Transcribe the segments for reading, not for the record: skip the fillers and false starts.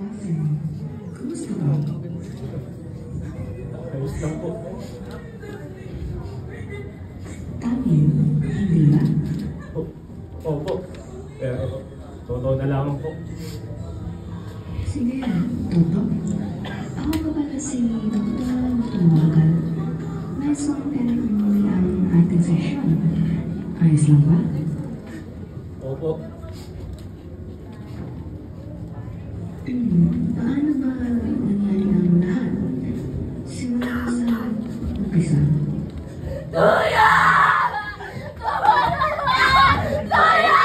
Kumusta ba? Ayos lang po. Tayo, hindi ba? Opo. Pero, totoo na lamang po. Sige, Toto. Ako pa pala si Dr. Tumagal. Nais kong pinag-umuwi ang ating session. Ayos lang ba? Opo. Paano ba nangyari ang lahat? Simula sa umpisa? Kuya! Kuya!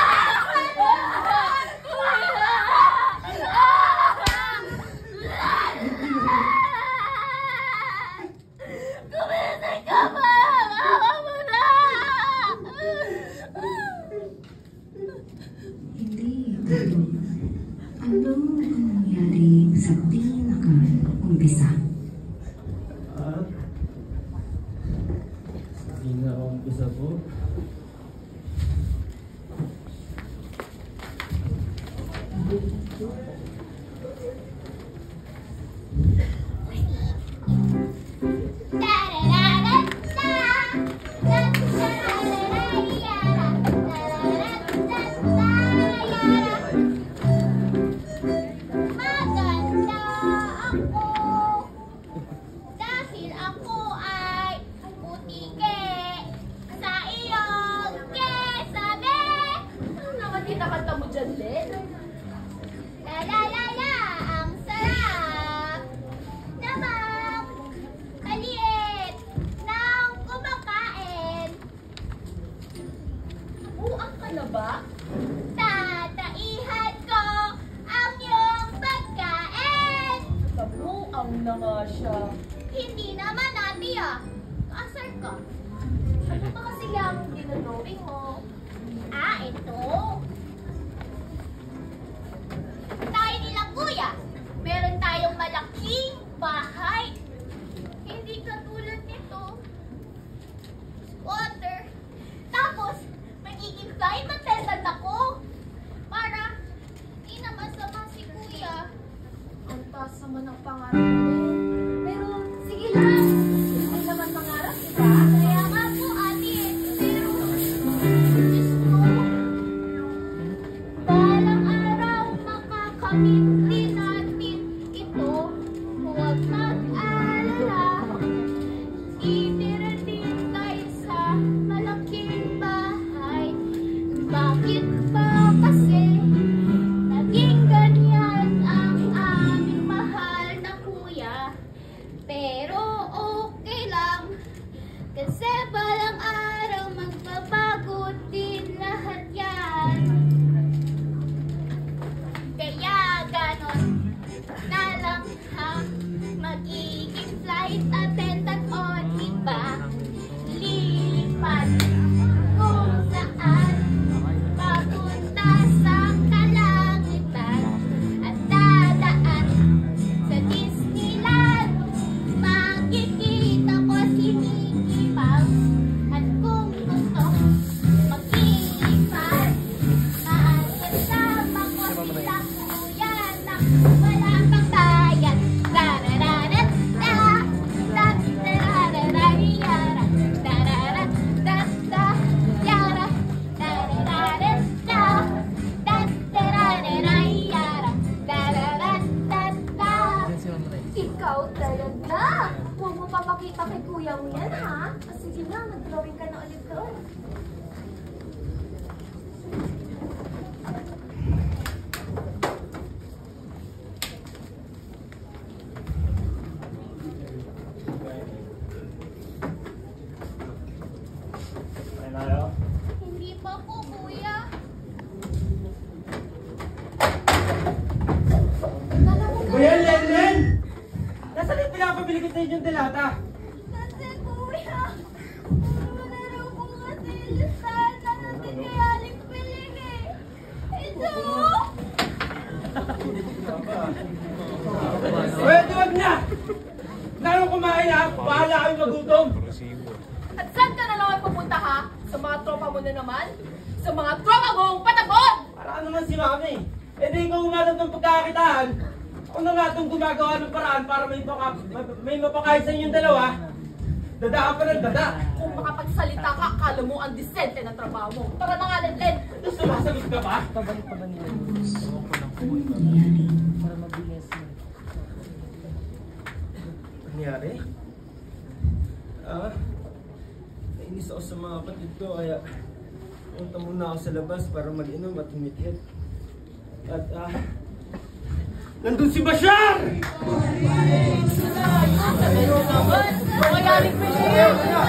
Gumising ka ba? Awa mo na! Hindi, Toto. Ano ang nangyari sa pinaka-umpisa? Pinaka-umpisa po. Kinakanta mo dyan, Len? La la la la, ang sarap namang maliit ng kumakain. Buang ka na ba? Tataihan ko ang iyong pagkain. Kabuang na nga siya. Hindi naman ate ah. Asar ka. Ano ba kasi yung dinodrawing mo? Ah, ito. Tayo nila kuya, meron tayong malaking bahay. Hindi katulad nito. Water. Tapos, magiging flight attendant ako. Para, hindi na masama si kuya. Ang taas naman ng pangarap ko. Pero, sige lang. Hindi naman pangarap, diba? Kaya nga po, ate. Pero, Diyos ko, balang araw makakamit din natin ito. Huwag mag-alala. Itira din tayo sa malaking bahay. Bakit ba kasi naging ganyan ang aming mahal na kuya? Pero okay lang. Kasi balang araw magbabago din lahat yan. Kaya ganon na lang ha. Magiging flight attendant o diba? Lilipad kung saan papunta sa kalangitan. At dadaan sa Disneyland. Makikita ko si Mickey Mouse. At kung gusto maglilipad, makasama ko sila kuya na wala pang bayad. Tarararata, tatarararayara, tarararata, yara, tarararata, tatarararayara, tarararata. Ikaw talaga! Huwag mo papakita kay kuya mo yan, ha? Sige na, mag-drawing ka na ulit doon. Ay na kayo? Hindi pa po, kuya. Kuya, Len! Nasaan yung pinapabili ko sa inyong delata? Kasi kuya, puro na raw po kasi listahan na natin kay Aling Piling eh. Ito! Pwede wag na! Naroon kumain ha! Bahala kayo magutom! At saan ka na naman pupunta ha? Sa mga tropa mo na naman? Sa mga tropa mong patagon! Para ka naman si Mami. Eh di ikaw umarap ng pagkakakitaan. Kung na nga itong gumagawa ng paraan para may mapakain sa inyong dalawa, dada ka pa ng dada. Kung makapagsalita ka, akala mo ang disente ng trabaho mo. Tara na nga, Len. Sumasagot ka ba? Nangyari? Nainis ako sa mga kapatid ko, kaya punta muna ako sa labas para mag-inom at humit-hit. At nandun si Bashar! Nangyari ko siya.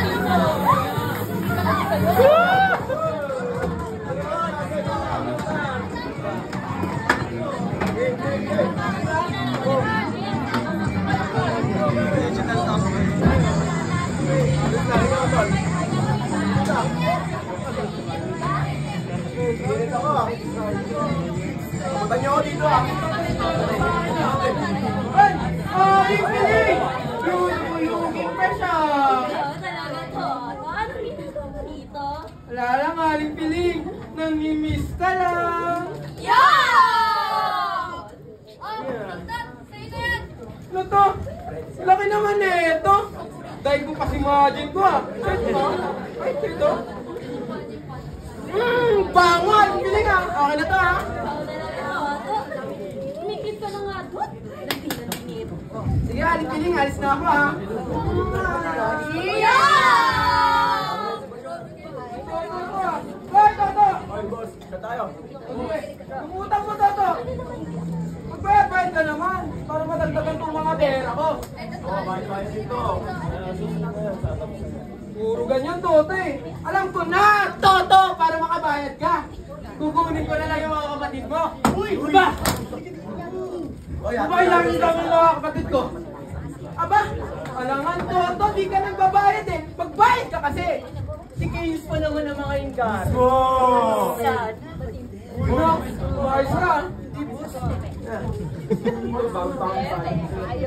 Punta niyo ako dito Ay! Ipiling! Lulugin pa siya! Talaga to. Ano ginagawa mo dito? Wala lang, Aling Piling. Nangimiss ka lang. Yeah! Say that! Ano to? Laki naman ito. Dahil ko kasi imagine ko Ito? Ay, ito? Bango, Aling Piling Okay na to Umikip ka na nga doon. Nagpinaningit. Sige, Aling Piling, alis na ako Hoy, Toto! Hoy, boss, isa tayo. Umutang mo, Toto! Magbayad ka naman para madagdagan itong mga pera ko. Bayad dito. Puro ganyan, Toto Alam ko na, Toto, para makabayad ka. Kukunin ko na lang yung mga kapatid mo. Uy! Ba? Abay lang yung mga kapatid ko. Aba, alangan, Toto, di ka nagbabayad Magbayad ka kasi. Si Kayus pa naman ang mga ingar. Wow! Sad. Ayos ka.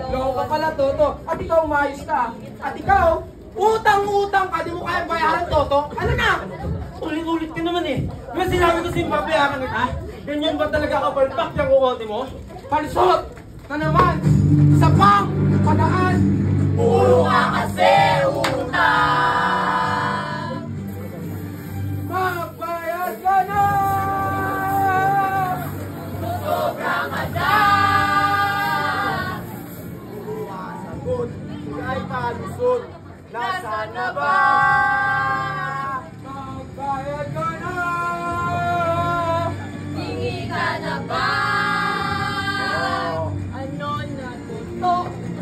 Gaw ka pala, Toto. At ikaw umayos ka. At ikaw, utang-utang ka. Di mo kaya bayaran, Toto. Ano na? Ulit-ulit ka naman Diba sinabi ko sa'yo babayaran kita? Ganyan ba talaga kapalpak yung kukote mo? Palusot ka naman sa pang padaan. Puro ka kasi utang! Magbayad ka na! Sobra ka na! Sagot, ay palusot. Nasaan na ba? Magbayad ka na! Hingi ka na ba? Ano na ito?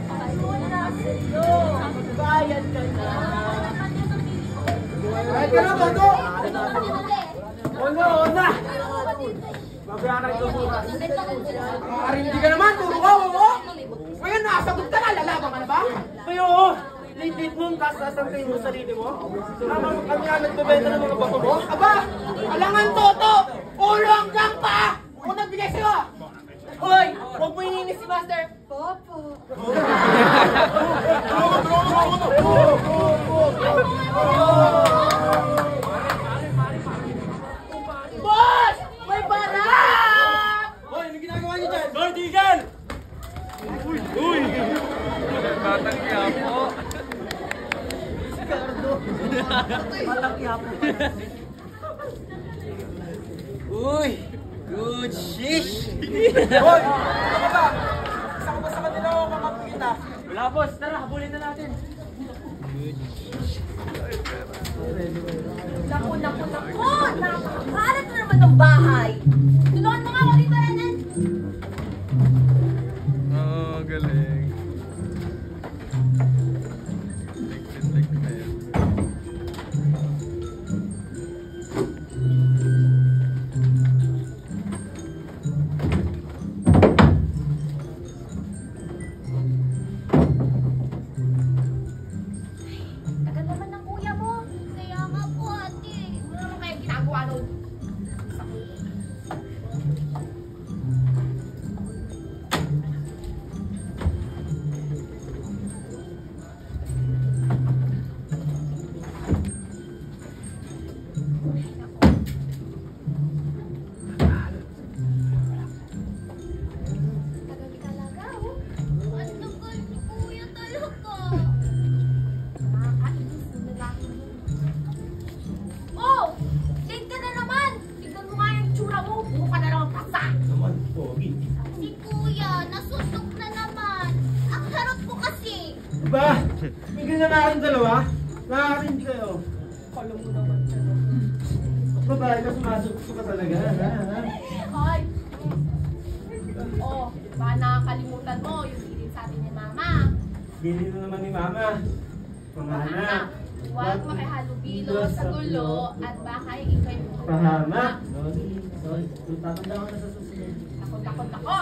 Ano na sa'yo? Magbayad ka na! Bayad ka na, Toto! Ona! Babayaran ko bukas. Hindi ka naman, puro ka, oo! Ngayon, nakasagot ka na, lalaban ka na ba? Ay, oo! Late-late nun, tapos nasantay mo sa sarili mo? Kami nga nagbebenta ng mga bato mo? Aba! Alangan, Toto! Ulo hanggang pa! Ako nagbigay sa'yo! Hoy! Huwag mo ininis si Master! Papa! Boss! May barak! Hoy, ano ginagawa niyo dyan? Hoy, tigil! Uy! Batang yapo! Batang yapo! Uy! Good shish! Hoy! Ano ba? Isa ka ba sa kanila o kakapin kita? Wala, boss. Tara, habulin na natin. Naku! Nakakaalat na naman ng bahay! Tulungan mo nga ako dito, Renan! Galing. Like na yan. Tagal naman ng kuya mo. Kaya nga po, ate. Ano naman kaya ginagawa nun? Maupo ka na lang pasa. Naman, pogi. Si kuya, nasusok na naman. Ang harot mo kasi. Ba? Tigil na natin dalawa. Nakakarin kayo. Kala mo naman siya. Babae ka, sumasok ka talaga. Ha? Hoy! Oh, baka nakakalimutan mo yung bilin sa atin ni Mama. Bili na naman ni Mama. Mga anak. Huwag makihalubilo sa gulo at baka ikay mo. Pahama. Sorry. Tatanda ko na sa susunod. Takot ako.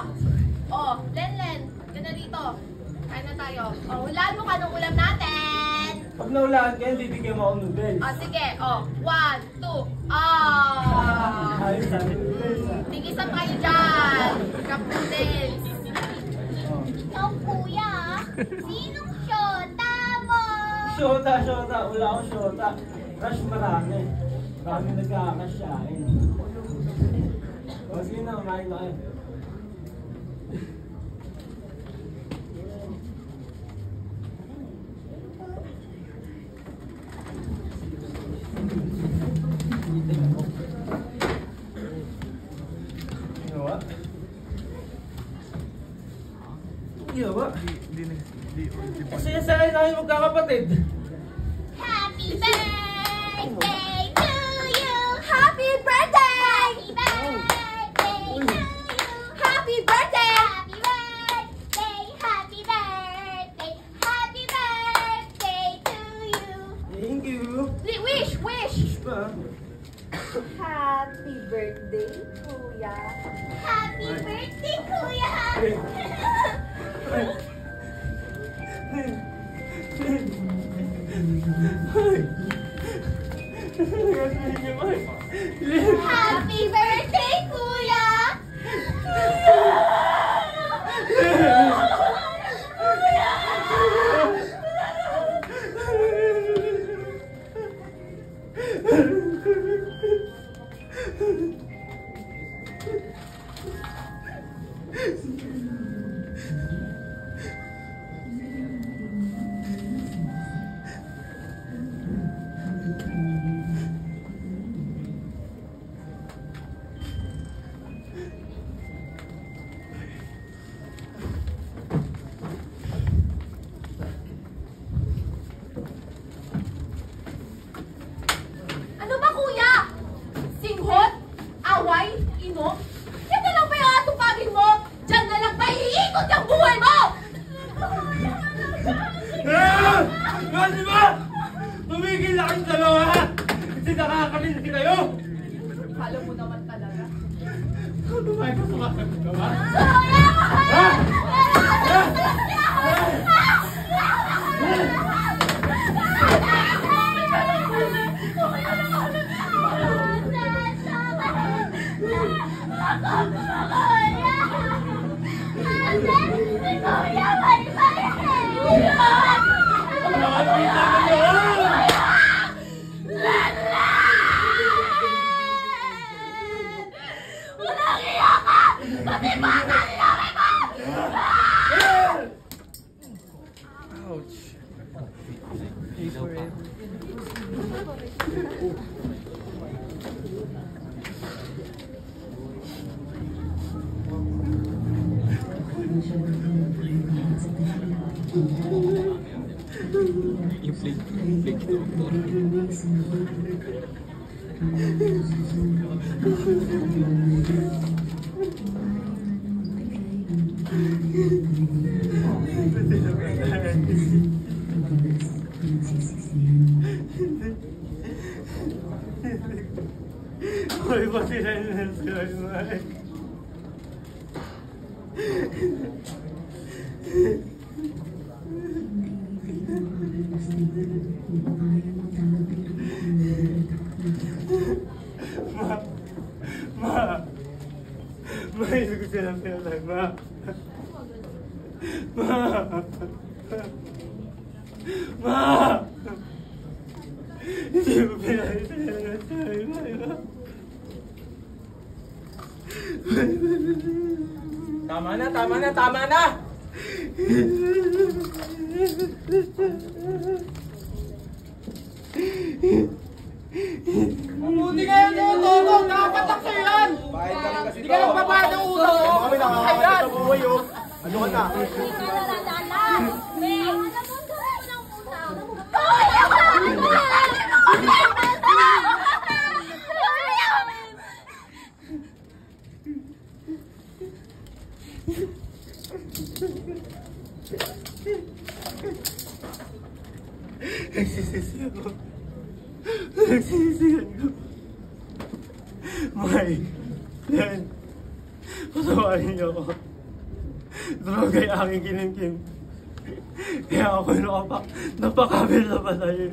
Oh, Len, ganda dito. Kain na tayo. Oh, hulaan mo ka ng ulam natin. Pag naulaan kayo, bibigyan mo ako noodles. Oh, sige. Oh, 1, 2. Ah! Ayos sa akin noodles. Tigisan kayo dyan. Kapudels. Ikaw, kuya. Sinong syota mo? Shota. Wala akong shota. Crush marami. Marami nagkakasyain. O sige na, kumain na kayo. Ginawa? Kasi sa akin namin magkakapatid. Happy birthday to you! Happy birthday! Happy birthday to you! Happy birthday! Happy birthday! Happy birthday! Happy birthday to you! Thank you. Wish! Pa. Happy birthday, kuya! Happy birthday, kuya! Happy birthday, kuya! Ano ba, kuya? Singhot? Away? Inom? Yan na lang ba yung atupagin mo? Diyan na lang ba iikot yung buhay mo? Di ba? Tumigil na kayong dalawa! Kasi nakakarinig kayo! Kala mo naman talaga. Tumayo ka, sumasagot ka ba? Kuya! Ha? Ouch. Yung plate Hoy, ba sila yung hindi ko silang pinalay, Ma. Hindi mo pinalay Ma. Tama na! Mabuti kayo, Toto! Nakapatak sa'yo yan! Bakit ka nakakain sa buhay, oh. Ano ka na? Nagsisisi ako. Nagsisisihan ko. May, Len, patawarin niyo ako. Droga yung aking kinimkim. Kaya ako napakabel na patayin.